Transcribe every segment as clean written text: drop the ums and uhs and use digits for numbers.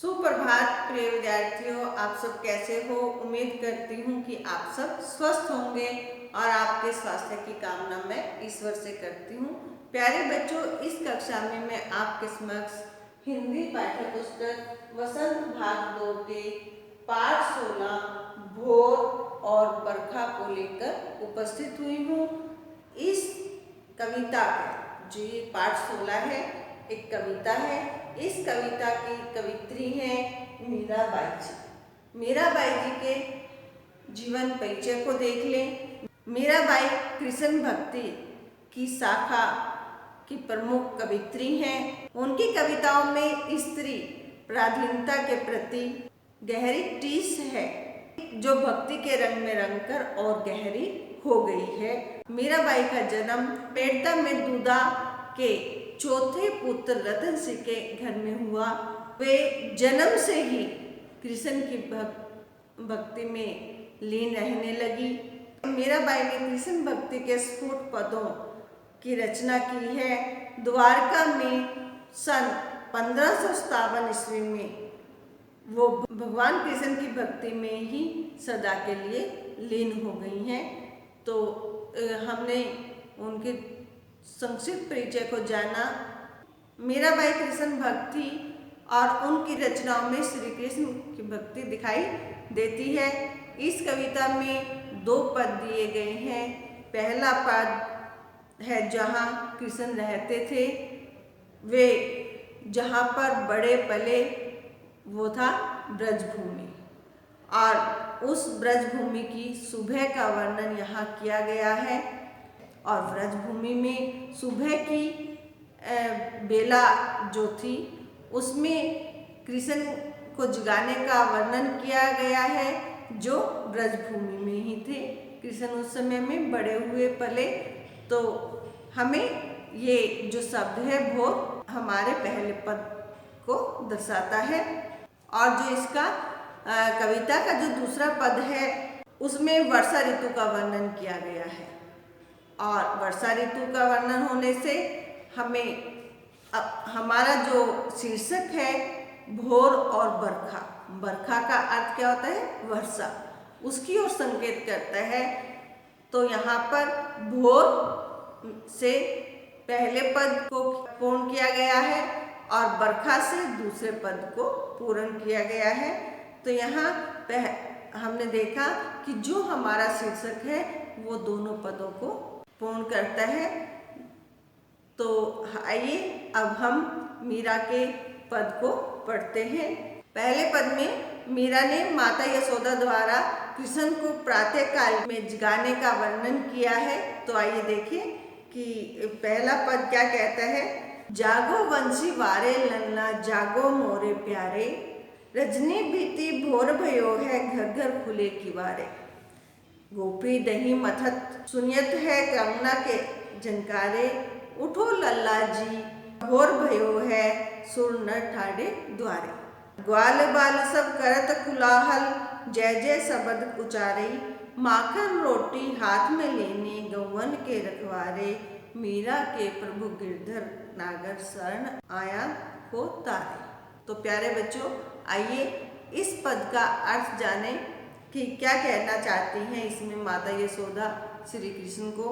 सुप्रभात प्रिय विद्यार्थियों, आप सब कैसे हो। उम्मीद करती हूँ कि आप सब स्वस्थ होंगे और आपके स्वास्थ्य की कामना मैं ईश्वर से करती हूँ। प्यारे बच्चों, इस कक्षा में मैं आपके समक्ष हिंदी पाठ्य पुस्तक वसंत भाग 2 के पाठ 16 भोर और बरखा को लेकर उपस्थित हुई हूँ। इस कविता का जो ये पाठ 16 है, एक कविता है। इस कविता की कवित्री हैं मीराबाई जी। मीराबाई जी के जीवन परिचय को देख लें। मीराबाई कृष्ण भक्ति की शाखा की प्रमुख कवित्री हैं। उनकी कविताओं में स्त्री पराधीनता के प्रति गहरी टीस है, जो भक्ति के रंग में रंगकर और गहरी हो गई है। मीराबाई का जन्म पेड़ता में दूधा के चौथे पुत्र रतन सिंह के घर में हुआ। वे जन्म से ही कृष्ण की भक्ति में लीन रहने लगी। मीराबाई ने कृष्ण भक्ति के स्फुट पदों की रचना की है। द्वारका में सन 1557 ईस्वी में वो भगवान कृष्ण की भक्ति में ही सदा के लिए लीन हो गई हैं। तो हमने उनके संक्षिप्त परिचय को जाना। मीराबाई कृष्ण भक्ति और उनकी रचनाओं में श्री कृष्ण की भक्ति दिखाई देती है। इस कविता में 2 पद दिए गए हैं। पहला पद है जहाँ कृष्ण रहते थे, वे जहाँ पर बड़े पले वो था ब्रजभूमि, और उस ब्रजभूमि की सुबह का वर्णन यहाँ किया गया है। और ब्रजभूमि में सुबह की बेला जो थी उसमें कृष्ण को जगाने का वर्णन किया गया है, जो ब्रजभूमि में ही थे। कृष्ण उस समय में बड़े हुए पले। तो हमें ये जो शब्द है भोर हमारे पहले पद को दर्शाता है। और जो इसका कविता का जो दूसरा पद है उसमें वर्षा ऋतु का वर्णन किया गया है। और वर्षा ऋतु का वर्णन होने से हमें हमारा जो शीर्षक है भोर और बरखा, बरखा का अर्थ क्या होता है? वर्षा, उसकी ओर संकेत करता है। तो यहाँ पर भोर से पहले पद को पूर्ण किया गया है और बरखा से दूसरे पद को पूर्ण किया गया है। तो यहाँ हमने देखा कि जो हमारा शीर्षक है वो दोनों पदों को पूर्ण करता है। तो आइए अब हम मीरा के पद को पढ़ते हैं। पहले पद में मीरा ने माता यशोदा द्वारा कृष्ण को प्रातः काल में जगाने का वर्णन किया है। तो आइए देखें कि पहला पद क्या कहता है। जागो वंशी वारे लन्ना, जागो मोरे प्यारे, रजनी बीती भोर भयो है, घर घर खुले किवारे। गोपी दही मथत सुनियत है, कंगना के झनकारे, उठो लल्ला जी भोर भयो है, सुर न ठाड़े द्वारे। ग्वाल बाल सब करत कुलाहल, जय जय शब्द उचारे, माखन रोटी हाथ में लेने, गौवन के रखवारे, मीरा के प्रभु गिरधर नागर शरण आया को तारे। तो प्यारे बच्चों, आइए इस पद का अर्थ जाने कि क्या कहना चाहती हैं इसमें माता यशोदा श्री कृष्ण को।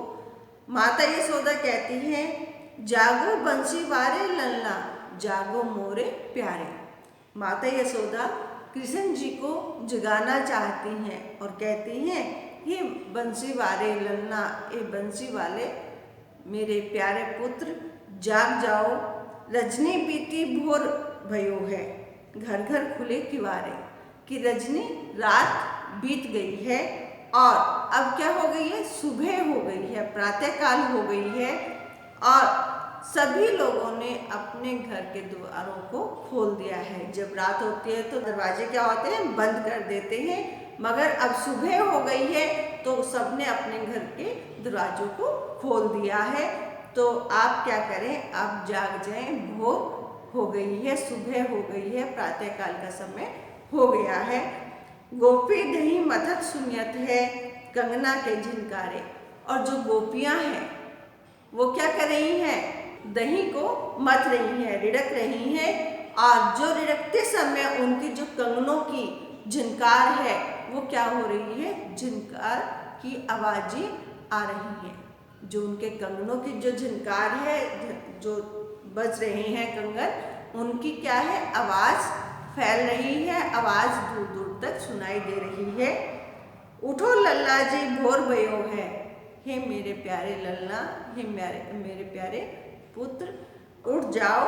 माता यशोदा कहती हैं, जागो बंसी वारे लल्ला, जागो मोरे प्यारे। माता यशोदा कृष्ण जी को जगाना चाहती हैं और कहती हैं, ये बंसी वारे लल्ला, ये बंसी वाले मेरे प्यारे पुत्र जाग जाओ, रजनी बीती भोर भयो है, घर घर खुले किवारे। कि रजनी रात बीत गई है और अब क्या हो गई है? सुबह हो गई है, प्रातःकाल हो गई है और सभी लोगों ने अपने घर के द्वारों को खोल दिया है। जब रात होती है तो दरवाजे क्या होते हैं? बंद कर देते हैं। मगर अब सुबह हो गई है तो सबने अपने घर के दरवाजों को खोल दिया है। तो आप क्या करें? आप जाग जाएं, भोर हो गई है, सुबह हो गई है, प्रातःकाल का समय हो गया है। गोपी दही मथत सुनियत है, कंगना के झनकारे। और जो गोपियां हैं वो क्या कर रही हैं? दही को मथ रही हैं, रिड़क रही हैं और जो रिड़कते समय उनकी जो कंगनों की झनकार है वो क्या हो रही है, झनकार की आवाजें आ रही हैं। जो उनके कंगनों की जो झनकार है, जो बज रहे हैं कंगन, उनकी क्या है, आवाज फैल रही है, आवाज दूर दूर तक सुनाई दे रही है। उठो लल्ला जी भोर भयो है, हे मेरे प्यारे लल्ला, हे मेरे प्यारे पुत्र, उठ जाओ,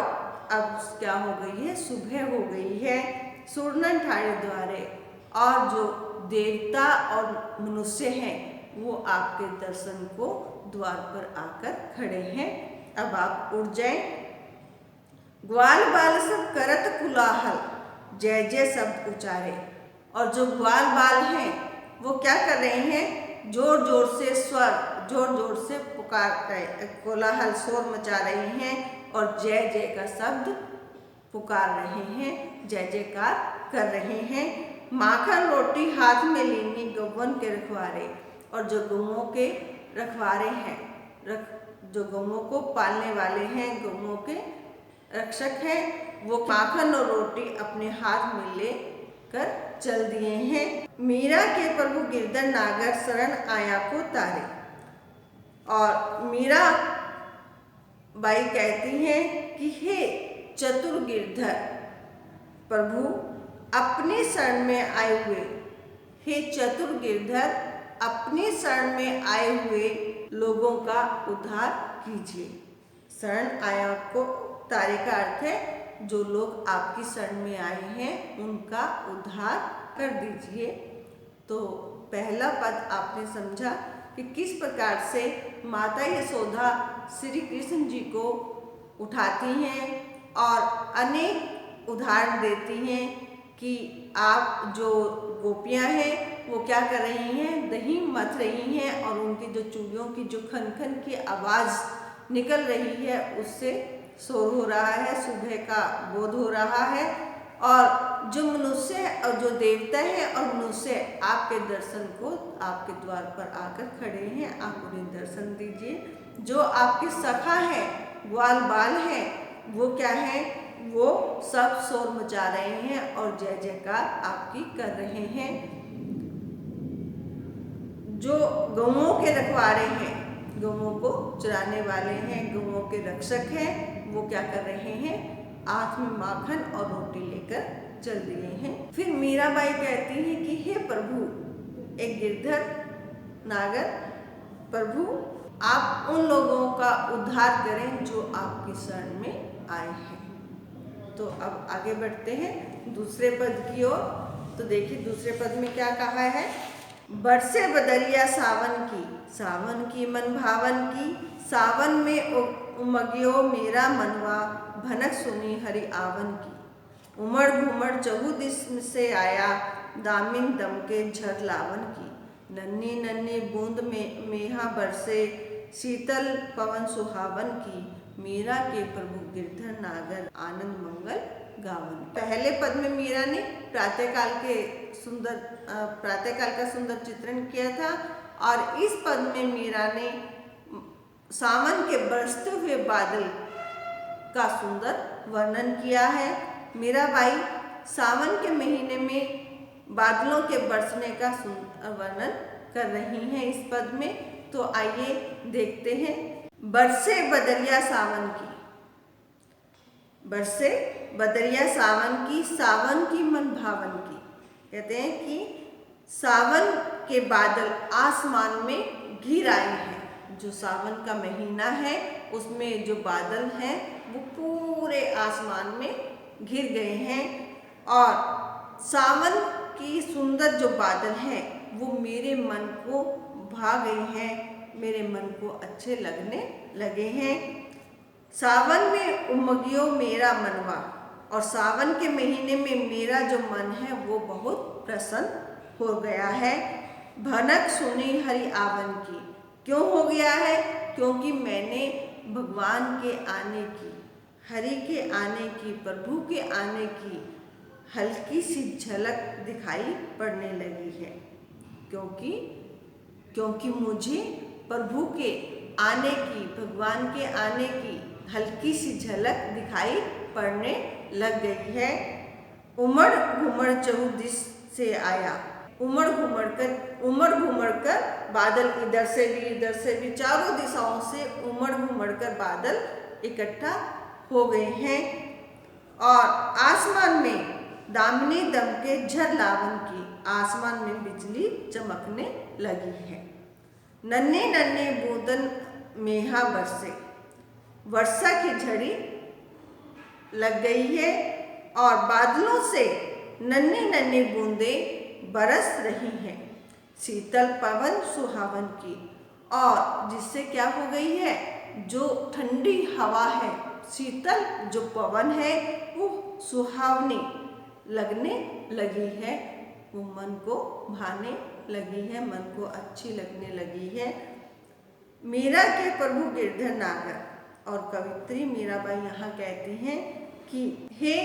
अब क्या हो गई है, सुबह हो गई है। सुरनन ठाड़े द्वारे, और जो देवता और मनुष्य हैं वो आपके दर्शन को द्वार पर आकर खड़े हैं, अब आप उठ जाएं। ग्वाल बाल सब करत कुलाहल, जय जय शब्द उचारे, और जो ग्वाल बाल हैं वो क्या कर रहे हैं, जोर जोर से स्वर, जोर जोर से पुकार रहे, कोलाहल शोर मचा रहे हैं और जय जय का शब्द पुकार रहे हैं, जय जयकार कर रहे हैं। माखन रोटी हाथ में लीनी गौवन के रखवारे, और जो गौओं के रखवारे हैं, जो गौओं को पालने वाले हैं, गौओं के रक्षक हैं, वो माखन और रोटी अपने हाथ में ले कर चल दिए हैं। मीरा के प्रभु गिरधर नागर शरण आया को तारे, और मीरा बाई कहती हैं कि हे चतुर गिरधर प्रभु अपने शरण में आए हुए, हे चतुर गिरधर अपने शरण में आए हुए लोगों का उद्धार कीजिए। शरण आया को तारे का अर्थ है जो लोग आपकी शरण में आए हैं उनका उद्धार कर दीजिए। तो पहला पद आपने समझा कि किस प्रकार से माता यशोदा श्री कृष्ण जी को उठाती हैं और अनेक उदाहरण देती हैं कि आप जो गोपियां हैं वो क्या कर रही हैं, दही मथ रही हैं और उनकी जो चूड़ियों की जो खन खन की आवाज़ निकल रही है उससे शोर हो रहा है, सुबह का बोध हो रहा है। और जो मनुष्य और जो देवता है और मनुष्य आपके दर्शन को आपके द्वार पर आकर खड़े हैं, आप उन्हें दर्शन दीजिए। जो आपके सखा है, ग्वाल बाल है, वो क्या है, वो सब शोर मचा रहे हैं और जय जयकार आपकी कर रहे हैं। जो गौओं के रखवारे हैं, गौओं को चराने वाले हैं, गौओं के रक्षक हैं, वो क्या कर रहे हैं, हाथ में माखन और रोटी लेकर चल दिए हैं। फिर मीराबाई कहती हैं कि हे प्रभु, एक गिरधर नागर प्रभु आप उन लोगों का उद्धार करें जो आपकी शरण में आए हैं। तो अब आगे बढ़ते हैं दूसरे पद की ओर। तो देखिए दूसरे पद में क्या कहा है, बरसे बदरिया सावन की मन भावन की, सावन में उमगियो मेरा मनवा, भनक सुनी हरि आवन की। उमड़ घुमड़ चहु दिस से आया, दामिन दम के झर लावन की। नन्ही नन्ही बूंद में मेहा बरसे, शीतल पवन सुहावन की। मीरा के प्रभु गिरधर नागर, आनंद मंगल गावन। पहले पद में मीरा ने प्रातःकाल का सुंदर चित्रण किया था और इस पद में मीरा ने सावन के बरसते हुए बादल का सुंदर वर्णन किया है। मीराबाई सावन के महीने में बादलों के बरसने का सुंदर वर्णन कर रही हैं इस पद में। तो आइए देखते हैं, बरसे बदरिया सावन की, बरसे बदरिया सावन की, सावन की मन भावन की। कहते हैं कि सावन के बादल आसमान में घिर आए हैं। जो सावन का महीना है उसमें जो बादल हैं वो पूरे आसमान में घिर गए हैं और सावन की सुंदर जो बादल हैं वो मेरे मन को भा गए हैं, मेरे मन को अच्छे लगने लगे हैं। सावन में उमगियो मेरा मनवा, और सावन के महीने में मेरा जो मन है वो बहुत प्रसन्न हो गया है। भनक सुनी हरि आवन की, क्यों हो गया है, क्योंकि मैंने भगवान के आने की, हरि के आने की, प्रभु के आने की हल्की सी झलक दिखाई पड़ने लगी है। क्योंकि मुझे प्रभु के आने की, भगवान के आने की हल्की सी झलक दिखाई पड़ने लग गई है। उमड़ घुमड़ चहुदिश से आया। उमड़ घुमड़ कर बादल इधर से भी चारों दिशाओं से उमड़ घुमड़ कर बादल इकट्ठा हो गए हैं और आसमान में दामिनी दमके झर लावन की, आसमान में बिजली चमकने लगी है। नन्हे नन्हे बूंदन मेहा बरसे, वर्षा की झड़ी लग गई है और बादलों से नन्ही नन्ही बूंदें बरस रही हैं शीतल पवन सुहावन की, और जिससे क्या हो गई है, जो ठंडी हवा है, शीतल जो पवन है वो सुहावनी लगने लगी है, वो मन को भाने लगी है, मन को अच्छी लगने लगी है। मीरा के प्रभु गिरधर नागर और कवित्री मीराबाई यहाँ कहती हैं कि हे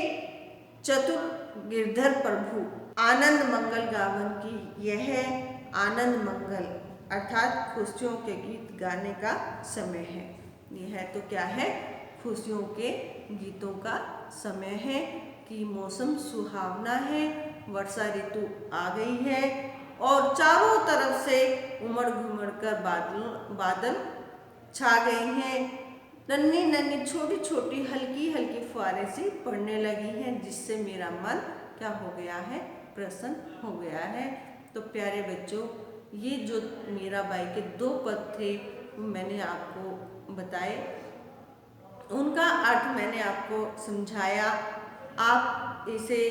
चतुर गिरधर प्रभु, आनंद मंगल गावन की यह आनंद मंगल अर्थात खुशियों के गीत गाने का समय है। यह तो क्या है, खुशियों के गीतों का समय है कि मौसम सुहावना है, वर्षा ऋतु आ गई है और चारों तरफ से उमड़ घुमड़ कर बादल छा गए हैं। नन्ही नन्ही छोटी छोटी हल्की हल्की फुहारें सी पड़ने लगी हैं, जिससे मेरा मन क्या हो गया है, प्रसन्न हो गया है। तो प्यारे बच्चों, ये जो मीराबाई के 2 पद थे मैंने आपको बताए, उनका अर्थ मैंने आपको समझाया। आप इसे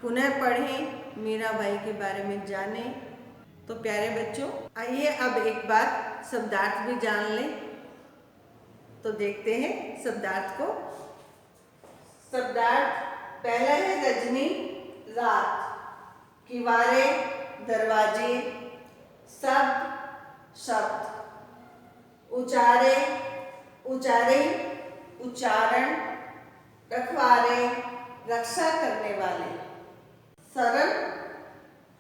पुनः पढ़ें, मीराबाई के बारे में जानें। तो प्यारे बच्चों, आइए अब एक बार शब्दार्थ भी जान लें। तो देखते हैं शब्दार्थ को। शब्दार्थ पहला है रजनी, रात, किवारे, दरवाजे, शब्द, उचारे, उच्चारण, रखवारे, रक्षा करने वाले,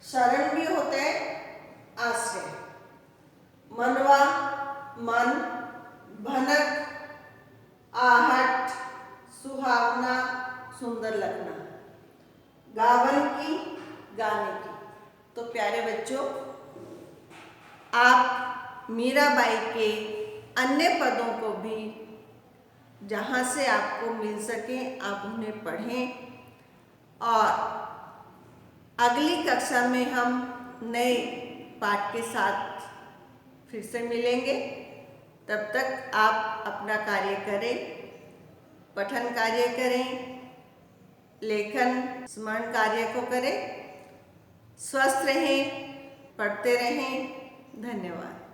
शरण भी होता है आश्रय, मनवा, मन, भनक, आहट, सुहावना, सुंदर लगना, गावन की, गाने की। तो प्यारे बच्चों, आप मीराबाई के अन्य पदों को भी जहाँ से आपको मिल सके आप उन्हें पढ़ें और अगली कक्षा में हम नए पाठ के साथ फिर से मिलेंगे। तब तक आप अपना कार्य करें, पठन कार्य करें, लेखन स्मरण कार्य को करें, स्वस्थ रहें, पढ़ते रहें। धन्यवाद।